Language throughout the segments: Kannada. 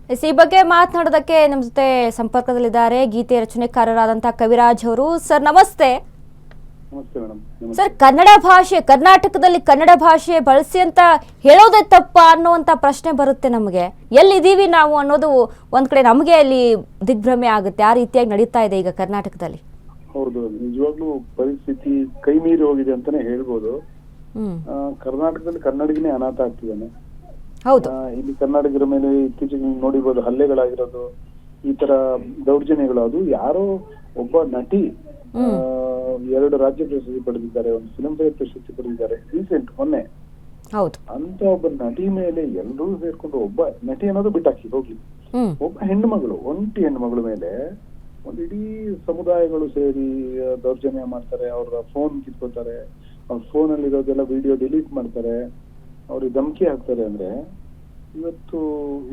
ಈ ಬಗ್ಗೆ ಮಾತನಾಡೋದಕ್ಕೆ ನಮ್ಮ ಜೊತೆ ಸಂಪರ್ಕದಲ್ಲಿದ್ದಾರೆ ಗೀತೆ ರಚನೆಕಾರರಾದಂತಹ ಕವಿರಾಜ್ ಅವರು. ಸರ್ ನಮಸ್ತೆ. ನಮಸ್ತೆ ಮೇಡಮ್. ಸರ್, ಕನ್ನಡ ಭಾಷೆ ಕರ್ನಾಟಕದಲ್ಲಿ ಕನ್ನಡ ಭಾಷೆ ಬಳಸಿ ಅಂತ ಹೇಳೋದೇ ತಪ್ಪ ಅನ್ನುವಂತ ಪ್ರಶ್ನೆ ಬರುತ್ತೆ ನಮಗೆ. ಎಲ್ಲಿದ್ದೀವಿ ನಾವು ಅನ್ನೋದು ಒಂದ್ ಕಡೆ ನಮಗೆ ಅಲ್ಲಿ ದಿಗ್ಭ್ರಮೆ ಆಗುತ್ತೆ. ಆ ರೀತಿಯಾಗಿ ನಡೀತಾ ಇದೆ ಈಗ ಕರ್ನಾಟಕದಲ್ಲಿ. ಹೌದು, ನಿಜವಾಗ್ಲೂ ಪರಿಸ್ಥಿತಿ ಕೈ ಮೀರಿ ಹೋಗಿದೆ ಅಂತಾನೆ ಹೇಳ್ಬೋದು. ಕರ್ನಾಟಕದಲ್ಲಿ ಕನ್ನಡಿಗನೇ ಅನಾಥ ಆಗ್ತಿದ್ದಾನೆ. ಹೌದು, ಇಲ್ಲಿ ಕನ್ನಡಿಗರ ಮೇಲೆ ಇತ್ತೀಚೆಗೆ ನೋಡಿರ್ಬೋದು ಹಲ್ಲೆಗಳಾಗಿರೋದು, ಈ ತರ ದೌರ್ಜನ್ಯಗಳು. ಅದು ಯಾರೋ ಒಬ್ಬ ನಟಿ 2 ರಾಜ್ಯ ಪ್ರಶಸ್ತಿ ಪಡೆದಿದ್ದಾರೆ, ಒಂದು ಫಿಲ್ಮ್ ಫೇರ್ ಪ್ರಶಸ್ತಿ ಪಡೆದಿದ್ದಾರೆ ರೀಸೆಂಟ್ ಮೊನ್ನೆ. ಹೌದು, ಅಂತ ಒಬ್ಬ ನಟಿ ಮೇಲೆ ಎಲ್ಲರೂ ಸೇರ್ಕೊಂಡು, ಒಬ್ಬ ನಟಿ ಅನ್ನೋದು ಬಿಟ್ಟಾಕಿ ಹೋಗ್ಲಿ, ಒಬ್ಬ ಹೆಣ್ಣುಮಗಳು, ಒಂಟಿ ಹೆಣ್ಣುಮಗಳ ಮೇಲೆ ಒಂದು ಇಡೀ ಸಮುದಾಯಗಳು ಸೇರಿ ದೌರ್ಜನ್ಯ ಮಾಡ್ತಾರೆ. ಅವ್ರ ಫೋನ್ ಕಿತ್ಕೋತಾರೆ, ಅವ್ರ ಫೋನ್ ಅಲ್ಲಿ ಇರೋದೆಲ್ಲ ವಿಡಿಯೋ ಡಿಲೀಟ್ ಮಾಡ್ತಾರೆ, ಅವ್ರಿಗೆ ಧಮಕಿ ಹಾಕ್ತಾರೆ. ಅಂದ್ರೆ ಇವತ್ತು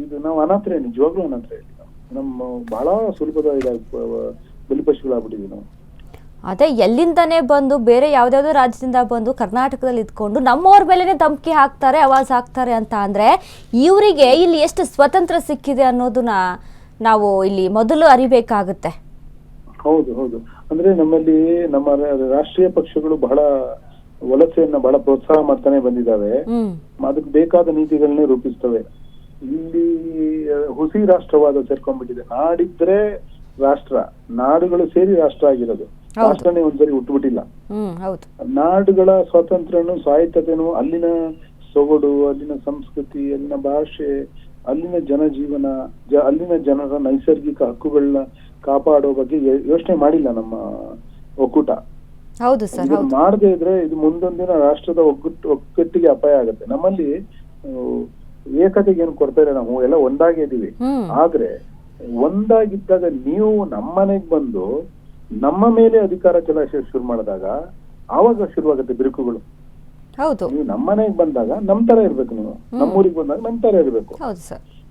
ಇದು ನಾವು ಅನಾಥರೇ, ನಿಜವಾಗ್ಲೂ ಅನಾಥರೇ. ನಮ್ಮ ಬಹಳ ಸುಲಭದ ಬಲಿಪಶುಗಳಾಗ್ಬಿಟ್ಟಿದ್ವಿ ನಾವು. ಅದೇ ಎಲ್ಲಿಂದಾನೇ ಬಂದು ಬೇರೆ ಯಾವ್ದಾವ್ದೋ ರಾಜ್ಯದಿಂದ ಬಂದು ಕರ್ನಾಟಕದಲ್ಲಿ ಇದ್ಕೊಂಡು ನಮ್ಮವ್ರ ಮೇಲೆನೆ ಧಮಕಿ ಹಾಕ್ತಾರೆ, ಆವಾಜ್ ಹಾಕ್ತಾರೆ ಅಂತ ಅಂದ್ರೆ ಇವರಿಗೆ ಇಲ್ಲಿ ಎಷ್ಟು ಸ್ವತಂತ್ರ ಸಿಕ್ಕಿದೆ ಅನ್ನೋದನ್ನ ನಾವು ಇಲ್ಲಿ ಮೊದಲು ಅರಿಬೇಕಾಗುತ್ತೆ. ಹೌದು ಹೌದು, ಅಂದ್ರೆ ನಮ್ಮಲ್ಲಿ ನಮ್ಮ ರಾಷ್ಟ್ರೀಯ ಪಕ್ಷಗಳು ಬಹಳ ವಲಸೆಯನ್ನ ಬಹಳ ಪ್ರೋತ್ಸಾಹ ಮಾಡ್ತಾನೆ ಬಂದಿದ್ದಾವೆ. ಅದಕ್ಕೆ ಬೇಕಾದ ನೀತಿಗಳನ್ನೇ ರೂಪಿಸ್ತವೆ. ಇಲ್ಲಿ ಹುಸಿ ರಾಷ್ಟ್ರವಾದ ಸೇರ್ಕೊಂಡ್ಬಿಟ್ಟಿದೆ. ನಾಡಿದ್ರೆ ರಾಷ್ಟ್ರ, ನಾಡುಗಳು ಸೇರಿ ರಾಷ್ಟ್ರ ಆಗಿರೋದು. ರಾಷ್ಟ್ರನೇ ಒಂದ್ಸರಿ ಹುಟ್ಟುಬಿಟ್ಟಿಲ್ಲ. ನಾಡುಗಳ ಸ್ವಾತಂತ್ರ್ಯನು ಸ್ವಾಯತ್ತತೆನು, ಅಲ್ಲಿನ ಸೊಗಡು, ಅಲ್ಲಿನ ಸಂಸ್ಕೃತಿ, ಅಲ್ಲಿನ ಭಾಷೆ, ಅಲ್ಲಿನ ಜನಜೀವನ, ಅಲ್ಲಿನ ಜನರ ನೈಸರ್ಗಿಕ ಹಕ್ಕುಗಳನ್ನ ಕಾಪಾಡೋ ಬಗ್ಗೆ ಯೋಚನೆ ಮಾಡಿಲ್ಲ ನಮ್ಮ ಒಕ್ಕೂಟ. ಹೌದು ಸರ್, ಮಾಡದೇ ಇದ್ರೆ ಇದು ಮುಂದೊಂದಿನ ರಾಷ್ಟ್ರದ ಒಗ್ಗಟ್ಟಿಗೆ ಅಪಾಯ ಆಗುತ್ತೆ. ನಮ್ಮಲ್ಲಿ ಏಕತೆಗೆ ಏನು ಕೊಡ್ತಾ ಇಲ್ಲ, ನಾವು ಎಲ್ಲ ಒಂದಾಗಿ ಇದೀವಿ. ಆದ್ರೆ ಒಂದಾಗಿದ್ದಾಗ ನೀವು ನಮ್ಮನೆಗ್ ಬಂದು ನಮ್ಮ ಮೇಲೆ ಅಧಿಕಾರ ಚಲಾಯಿಸ ಶುರು ಮಾಡಿದಾಗ ಆವಾಗ ಶುರುವಾಗುತ್ತೆ ಬಿರುಕುಗಳು. ಹೌದು, ನೀವು ನಮ್ಮನೆಗ್ ಬಂದಾಗ ನಮ್ ತರ ಇರ್ಬೇಕು, ನೀವು ನಮ್ಮೂರಿಗೆ ಬಂದಾಗ ನಮ್ ತರ ಇರ್ಬೇಕು.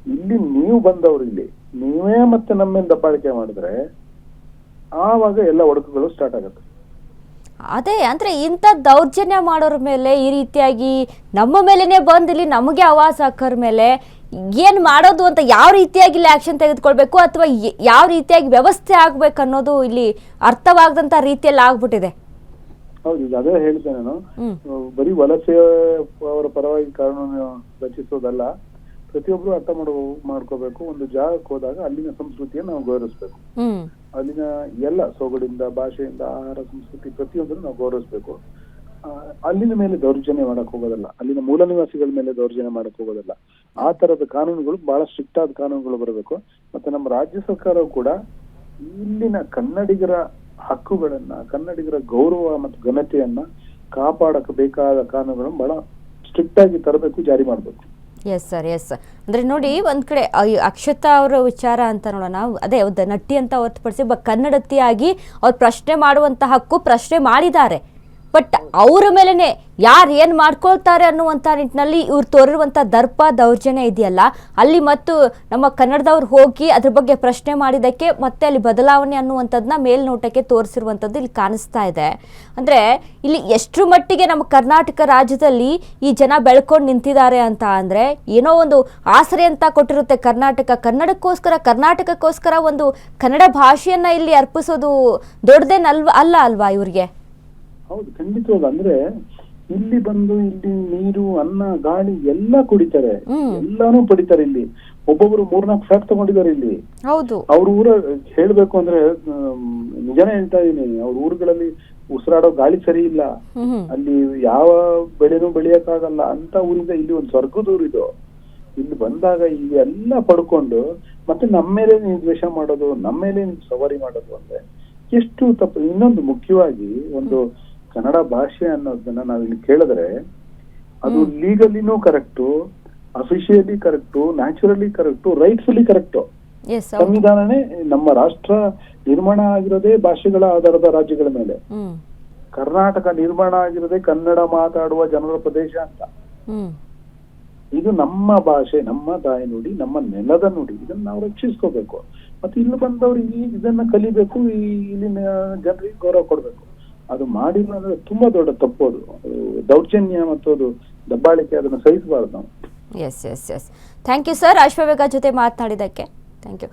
ಇಲ್ಲಿ ನೀವು ಬಂದವ್ರು, ಇಲ್ಲಿ ನೀವೇ ಮತ್ತೆ ನಮ್ಮೇಲೆ ದಬ್ಬಾಳಿಕೆ ಮಾಡಿದ್ರೆ ಆವಾಗ ಎಲ್ಲ ಒಡಕುಗಳು ಸ್ಟಾರ್ಟ್ ಆಗುತ್ತೆ. ಅದೇ ಅಂದ್ರೆ ಇಂಥ ದೌರ್ಜನ್ಯ ಮಾಡೋರ ಮೇಲೆ ಈ ರೀತಿಯಾಗಿ ನಮ್ಮ ಮೇಲೇನೆ ಬಂದು ಇಲ್ಲಿ ನಮಗೆ ಆವಾಜ್ ಹಾಕೋರ್ ಮೇಲೆ ಏನ್ ಮಾಡೋದು ಅಂತ, ಯಾವ ರೀತಿಯಾಗಿ ಇಲ್ಲಿ ಆಕ್ಷನ್ ತೆಗೆದುಕೊಳ್ಬೇಕು ಅಥವಾ ಯಾವ ರೀತಿಯಾಗಿ ವ್ಯವಸ್ಥೆ ಆಗ್ಬೇಕು ಅನ್ನೋದು ಇಲ್ಲಿ ಅರ್ಥವಾಗದಂತ ರೀತಿಯಲ್ಲಿ ಆಗ್ಬಿಟ್ಟಿದೆ. ಹೌದು, ಈಗ ಅದೇ ಹೇಳ್ತೇನೆ ನಾನು. ಬರೀ ವಲಸೆ ಅವರ ಪರವಾಗಿ ಕಾನೂನು ರಚಿಸೋದಲ್ಲ, ಪ್ರತಿಯೊಬ್ರು ಅರ್ಥ ಮಾಡ್ಕೋಬೇಕು. ಒಂದು ಜಾಗಕ್ಕೆ ಹೋದಾಗ ಅಲ್ಲಿನ ಸಂಸ್ಕೃತಿಯನ್ನು ನಾವು ಗೌರವಿಸ್ಬೇಕು. ಅಲ್ಲಿನ ಎಲ್ಲ ಸೊಗಡಿಂದ, ಭಾಷೆಯಿಂದ, ಆಹಾರ, ಸಂಸ್ಕೃತಿ ಪ್ರತಿಯೊಂದನ್ನು ನಾವು ಗೌರವಿಸ್ಬೇಕು. ಅಲ್ಲಿನ ಮೇಲೆ ದೌರ್ಜನ್ಯ ಮಾಡಕ್ ಹೋಗೋದಲ್ಲ, ಅಲ್ಲಿನ ಮೂಲ ನಿವಾಸಿಗಳ ಮೇಲೆ ದೌರ್ಜನ್ಯ ಮಾಡಕ್ ಹೋಗೋದಲ್ಲ. ಆ ತರದ ಕಾನೂನುಗಳು, ಬಹಳ ಸ್ಟ್ರಿಕ್ಟ್ ಆದ ಕಾನೂನುಗಳು ಬರಬೇಕು. ಮತ್ತೆ ನಮ್ಮ ರಾಜ್ಯ ಸರ್ಕಾರವು ಕೂಡ ಇಲ್ಲಿನ ಕನ್ನಡಿಗರ ಹಕ್ಕುಗಳನ್ನ, ಕನ್ನಡಿಗರ ಗೌರವ ಮತ್ತು ಘನತೆಯನ್ನ ಕಾಪಾಡಕ್ ಬೇಕಾದ ಕಾನೂನುಗಳನ್ನು ಬಹಳ ಸ್ಟ್ರಿಕ್ಟ್ ಆಗಿ ತರಬೇಕು, ಜಾರಿ ಮಾಡ್ಬೇಕು. Yes sir, yes. ಅಂದ್ರೆ ನೋಡಿ, ಒಂದ್ ಕಡೆ ಅಕ್ಷತಾ ಅವರ ವಿಚಾರ ಅಂತ ನೋಡೋಣ. ಅದೇ ನಟಿ ಅಂತ ಹೊರತುಪಡಿಸಿ ಒಬ್ಬ ಕನ್ನಡತಿಯಾಗಿ ಅವ್ರು ಪ್ರಶ್ನೆ ಮಾಡುವಂತ ಹಕ್ಕು ಪ್ರಶ್ನೆ ಮಾಡಿದ್ದಾರೆ. ಬಟ್ ಅವರ ಮೇಲೆನೆ ಯಾರು ಏನ್ ಮಾಡ್ಕೊಳ್ತಾರೆ ಅನ್ನುವಂಥ ನಿಟ್ಟಿನಲ್ಲಿ ಇವ್ರು ತೋರಿರುವಂಥ ದರ್ಪ, ದೌರ್ಜನ್ಯ ಇದೆಯಲ್ಲ, ಅಲ್ಲಿ ಮತ್ತು ನಮ್ಮ ಕನ್ನಡದವ್ರು ಹೋಗಿ ಅದ್ರ ಬಗ್ಗೆ ಪ್ರಶ್ನೆ ಮಾಡಿದ್ದಕ್ಕೆ ಮತ್ತೆ ಅಲ್ಲಿ ಬದಲಾವಣೆ ಅನ್ನುವಂಥದ್ದನ್ನ ಮೇಲ್ನೋಟಕ್ಕೆ ತೋರಿಸಿರುವಂಥದ್ದು ಇಲ್ಲಿ ಕಾಣಿಸ್ತಾ ಇದೆ. ಅಂದರೆ ಇಲ್ಲಿ ಎಷ್ಟರ ಮಟ್ಟಿಗೆ ನಮ್ಮ ಕರ್ನಾಟಕ ರಾಜ್ಯದಲ್ಲಿ ಈ ಜನ ಬೆಳ್ಕೊಂಡು ನಿಂತಿದ್ದಾರೆ ಅಂತ ಅಂದರೆ, ಏನೋ ಒಂದು ಆಸರೆ ಅಂತ ಕೊಟ್ಟಿರುತ್ತೆ ಕರ್ನಾಟಕಕ್ಕೋಸ್ಕರ ಒಂದು ಕನ್ನಡ ಭಾಷೆಯನ್ನು ಇಲ್ಲಿ ಅರ್ಪಿಸೋದು ಅಲ್ವಾ ಇವ್ರಿಗೆ? ಹೌದು, ಖಂಡಿತವಾಗ. ಅಂದ್ರೆ ಇಲ್ಲಿ ಬಂದು ಇಲ್ಲಿ ನೀರು, ಅನ್ನ, ಗಾಳಿ ಎಲ್ಲ ಕುಡಿತಾರೆ, ಎಲ್ಲಾನು ಪಡಿತಾರೆ. ಇಲ್ಲಿ ಒಬ್ಬೊಬ್ರು 3-4 ಫ್ಲಾಟ್ ತಗೊಂಡಿದ್ದಾರೆ ಇಲ್ಲಿ. ಹೌದು, ಅವ್ರ ಊರ ಹೇಳ್ಬೇಕು ಅಂದ್ರೆ ನಿಜಾನೇ ಹೇಳ್ತಾ ಇದೀನಿ, ಅವ್ರ ಊರುಗಳಲ್ಲಿ ಉಸಿರಾಡೋ ಗಾಳಿ ಸರಿ ಇಲ್ಲ, ಅಲ್ಲಿ ಯಾವ ಬೆಳೆನೂ ಬೆಳೆಯಕ್ಕಾಗಲ್ಲ ಅಂತ ಊರಿಂದ ಇಲ್ಲಿ ಒಂದು ಸ್ವರ್ಗದ ಊರಿದು. ಇಲ್ಲಿ ಬಂದಾಗ ಇಲ್ಲಿ ಎಲ್ಲ ಪಡ್ಕೊಂಡು ಮತ್ತೆ ನಮ್ಮ ಮೇಲೆ ನೀವು ದ್ವೇಷ ಮಾಡೋದು, ನಮ್ಮ ಮೇಲೆ ನೀವು ಸವಾರಿ ಮಾಡೋದು ಅಂದ್ರೆ ಎಷ್ಟು ತಪ್ಪು. ಇನ್ನೊಂದು ಮುಖ್ಯವಾಗಿ, ಒಂದು ಕನ್ನಡ ಭಾಷೆ ಅನ್ನೋದನ್ನ ನಾವಿಲ್ಲಿ ಕೇಳಿದ್ರೆ ಅದು ಲೀಗಲಿನೂ correct, officially correct, naturally correct, rightfully correct. ಸಂವಿಧಾನನೇ ನಮ್ಮ ರಾಷ್ಟ್ರ ನಿರ್ಮಾಣ ಆಗಿರೋದೇ ಭಾಷೆಗಳ ಆಧಾರದ ರಾಜ್ಯಗಳ ಮೇಲೆ. ಕರ್ನಾಟಕ ನಿರ್ಮಾಣ ಆಗಿರೋದೇ ಕನ್ನಡ ಮಾತಾಡುವ ಜನರ ಪ್ರದೇಶ ಅಂತ. ಇದು ನಮ್ಮ ಭಾಷೆ, ನಮ್ಮ ತಾಯಿ ನುಡಿ, ನಮ್ಮ ನೆಲದ ನುಡಿ. ಇದನ್ನ ನಾವು ರಕ್ಷಿಸ್ಕೋಬೇಕು. ಮತ್ತೆ ಇಲ್ಲಿ ಬಂದವ್ರಿಗೆ ಇದನ್ನ ಕಲಿಬೇಕು, ಇಲ್ಲಿನ ಜನರಿಗೆ ಗೌರವ ಕೊಡ್ಬೇಕು. ಅದು ಮಾಡಿಲ್ಲ ಅಂದ್ರೆ ತುಂಬಾ ದೊಡ್ಡ ತಪ್ಪು. ಅದು ದೌರ್ಜನ್ಯ ಮತ್ತು ಅದು ದಬ್ಬಾಳಿಕೆ, ಅದನ್ನ ಸಹಿಸಬಾರ್ದು ನಾವು. Yes thank you sir, Ashwavega ಜೊತೆ ಮಾತನಾಡಿದ್ದಕ್ಕೆ ಥ್ಯಾಂಕ್ ಯು.